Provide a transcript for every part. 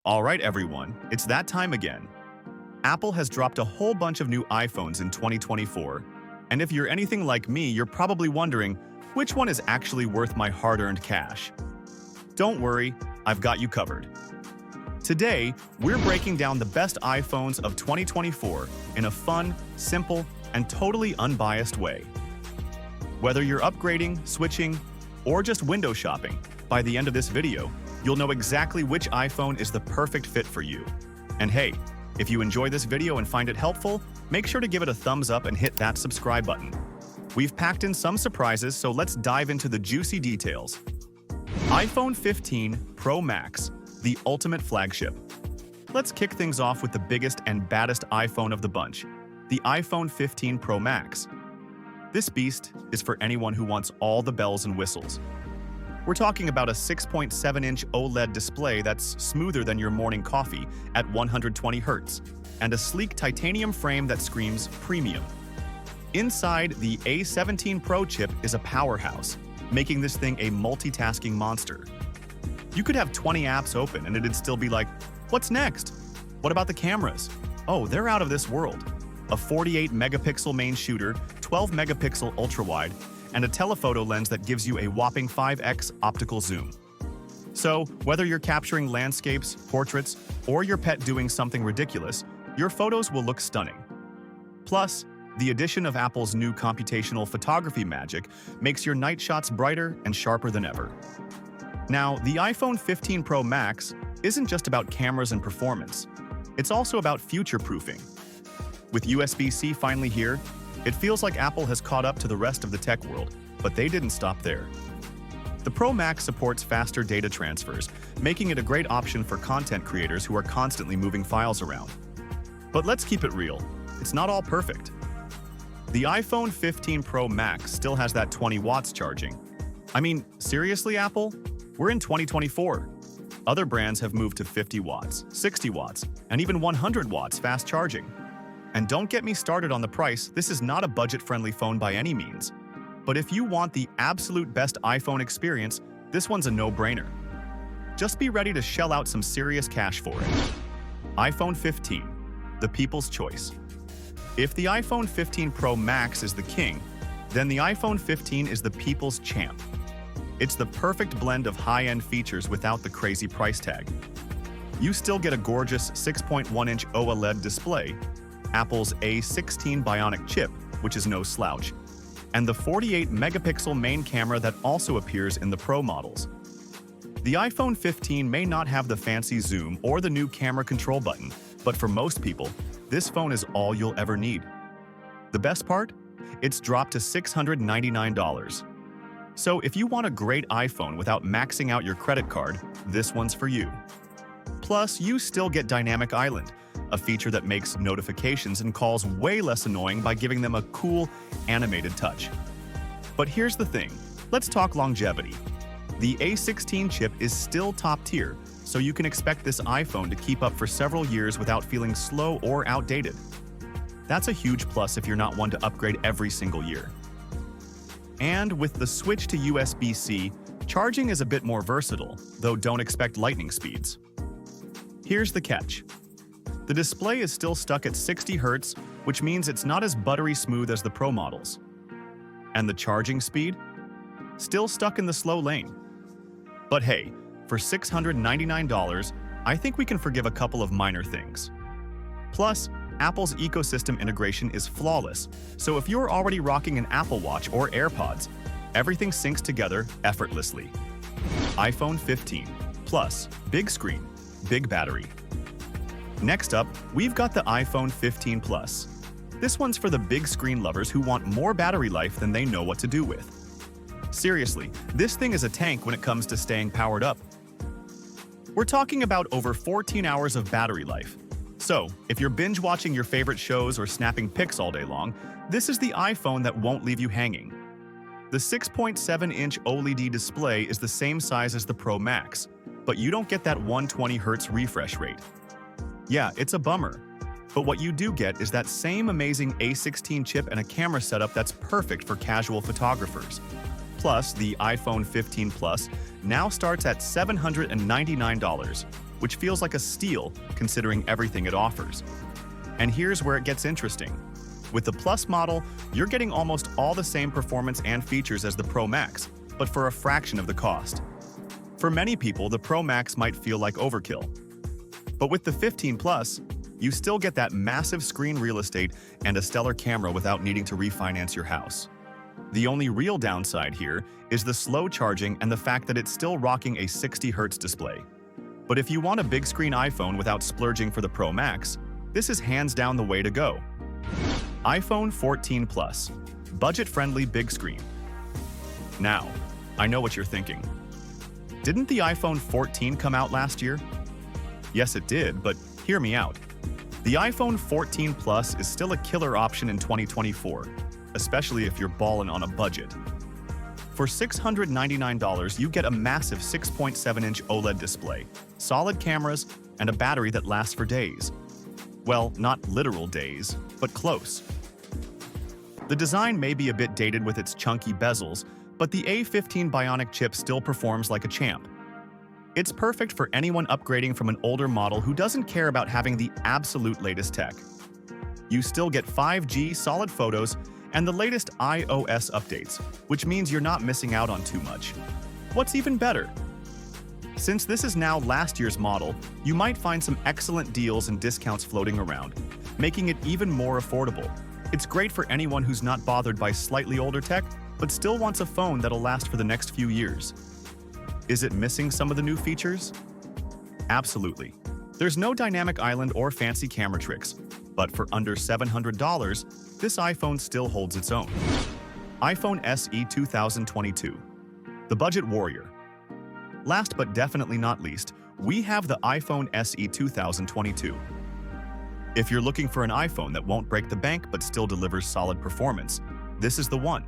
All right, everyone, it's that time again. Apple has dropped a whole bunch of new iPhones in 2024, and if you're anything like me, you're probably wondering, which one is actually worth my hard-earned cash? Don't worry, I've got you covered. Today, we're breaking down the best iPhones of 2024 in a fun, simple, and totally unbiased way. Whether you're upgrading, switching, or just window shopping, by the end of this video, you'll know exactly which iPhone is the perfect fit for you. And hey, if you enjoy this video and find it helpful, make sure to give it a thumbs up and hit that subscribe button. We've packed in some surprises, so let's dive into the juicy details. iPhone 15 Pro Max, the ultimate flagship. Let's kick things off with the biggest and baddest iPhone of the bunch, the iPhone 15 Pro Max. This beast is for anyone who wants all the bells and whistles. We're talking about a 6.7-inch OLED display that's smoother than your morning coffee at 120 Hz, and a sleek titanium frame that screams premium. Inside, the A17 Pro chip is a powerhouse, making this thing a multitasking monster. You could have 20 apps open and it'd still be like, what's next? What about the cameras? Oh, they're out of this world. A 48-megapixel main shooter, 12-megapixel ultrawide, and a telephoto lens that gives you a whopping 5x optical zoom. So, whether you're capturing landscapes, portraits, or your pet doing something ridiculous, your photos will look stunning. Plus, the addition of Apple's new computational photography magic makes your night shots brighter and sharper than ever. Now, the iPhone 15 Pro Max isn't just about cameras and performance. It's also about future-proofing. With USB-C finally here, it feels like Apple has caught up to the rest of the tech world, but they didn't stop there. The Pro Max supports faster data transfers, making it a great option for content creators who are constantly moving files around. But let's keep it real, it's not all perfect. The iPhone 15 Pro Max still has that 20 watts charging. I mean, seriously, Apple? We're in 2024. Other brands have moved to 50 watts, 60 watts, and even 100 watts fast charging. And don't get me started on the price, this is not a budget-friendly phone by any means. But if you want the absolute best iPhone experience, this one's a no-brainer. Just be ready to shell out some serious cash for it. iPhone 15, the people's choice. If the iPhone 15 Pro Max is the king, then the iPhone 15 is the people's champ. It's the perfect blend of high-end features without the crazy price tag. You still get a gorgeous 6.1-inch OLED display, Apple's A16 Bionic chip, which is no slouch, and the 48-megapixel main camera that also appears in the Pro models. The iPhone 15 may not have the fancy zoom or the new camera control button, but for most people, this phone is all you'll ever need. The best part? It's dropped to $699. So if you want a great iPhone without maxing out your credit card, this one's for you. Plus, you still get Dynamic Island, a feature that makes notifications and calls way less annoying by giving them a cool, animated touch. But here's the thing, let's talk longevity. The A16 chip is still top tier, so you can expect this iPhone to keep up for several years without feeling slow or outdated. That's a huge plus if you're not one to upgrade every single year. And with the switch to USB-C, charging is a bit more versatile, though don't expect lightning speeds. Here's the catch. The display is still stuck at 60 Hz, which means it's not as buttery smooth as the Pro models. And the charging speed? Still stuck in the slow lane. But hey, for $699, I think we can forgive a couple of minor things. Plus, Apple's ecosystem integration is flawless, so if you're already rocking an Apple Watch or AirPods, everything syncs together effortlessly. iPhone 15 Plus, big screen, big battery. Next up, we've got the iPhone 15 Plus. This one's for the big screen lovers who want more battery life than they know what to do with. Seriously, this thing is a tank when it comes to staying powered up. We're talking about over 14 hours of battery life. So, if you're binge-watching your favorite shows or snapping pics all day long, this is the iPhone that won't leave you hanging. The 6.7-inch OLED display is the same size as the Pro Max, but you don't get that 120 Hz refresh rate. Yeah, it's a bummer, but what you do get is that same amazing A16 chip and a camera setup that's perfect for casual photographers. Plus, the iPhone 15 Plus now starts at $799. which feels like a steal considering everything it offers. And here's where it gets interesting. With the Plus model, you're getting almost all the same performance and features as the Pro Max, but for a fraction of the cost. For many people, the Pro Max might feel like overkill. But with the 15 Plus, you still get that massive screen real estate and a stellar camera without needing to refinance your house. The only real downside here is the slow charging and the fact that it's still rocking a 60Hz display. But if you want a big screen iPhone without splurging for the Pro Max, this is hands down the way to go. iPhone 14 Plus, budget-friendly big screen. Now, I know what you're thinking. Didn't the iPhone 14 come out last year? Yes, it did, but hear me out. The iPhone 14 Plus is still a killer option in 2024, especially if you're ballin' on a budget. For $699, you get a massive 6.7-inch OLED display, solid cameras, and a battery that lasts for days. Well, not literal days, but close. The design may be a bit dated with its chunky bezels, but the A15 Bionic chip still performs like a champ. It's perfect for anyone upgrading from an older model who doesn't care about having the absolute latest tech. You still get 5G solid photos and the latest iOS updates, which means you're not missing out on too much. What's even better? Since this is now last year's model, you might find some excellent deals and discounts floating around, making it even more affordable. It's great for anyone who's not bothered by slightly older tech, but still wants a phone that'll last for the next few years. Is it missing some of the new features? Absolutely. There's no dynamic island or fancy camera tricks, but for under $700, this iPhone still holds its own. iPhone SE 2022, the budget warrior. Last but definitely not least, we have the iPhone SE 2022. If you're looking for an iPhone that won't break the bank but still delivers solid performance, this is the one.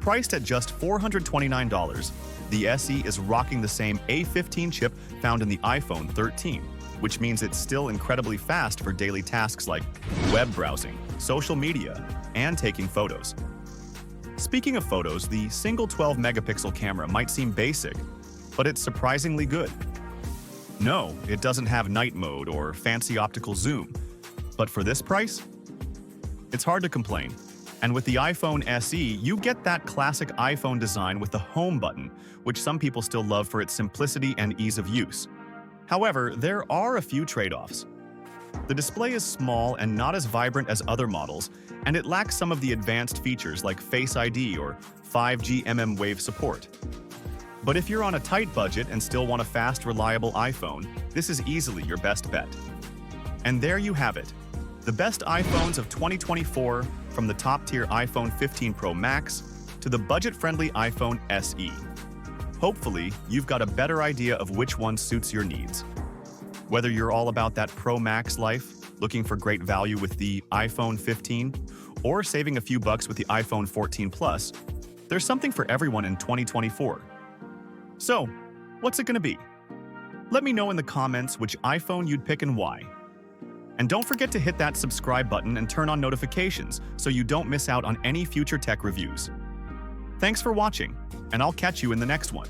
Priced at just $429, the SE is rocking the same A15 chip found in the iPhone 13, which means it's still incredibly fast for daily tasks like web browsing, social media, and taking photos. Speaking of photos, the single 12-megapixel camera might seem basic, but it's surprisingly good. No, it doesn't have night mode or fancy optical zoom, but for this price, it's hard to complain. And with the iPhone SE, you get that classic iPhone design with the home button, which some people still love for its simplicity and ease of use. However, there are a few trade-offs. The display is small and not as vibrant as other models, and it lacks some of the advanced features like Face ID or 5G mmWave support. But if you're on a tight budget and still want a fast, reliable iPhone, this is easily your best bet. And there you have it. The best iPhones of 2024, from the top-tier iPhone 15 Pro Max to the budget-friendly iPhone SE. Hopefully, you've got a better idea of which one suits your needs. Whether you're all about that Pro Max life, looking for great value with the iPhone 15, or saving a few bucks with the iPhone 14 Plus, there's something for everyone in 2024. So, what's it gonna be? Let me know in the comments which iPhone you'd pick and why. And don't forget to hit that subscribe button and turn on notifications so you don't miss out on any future tech reviews. Thanks for watching, and I'll catch you in the next one.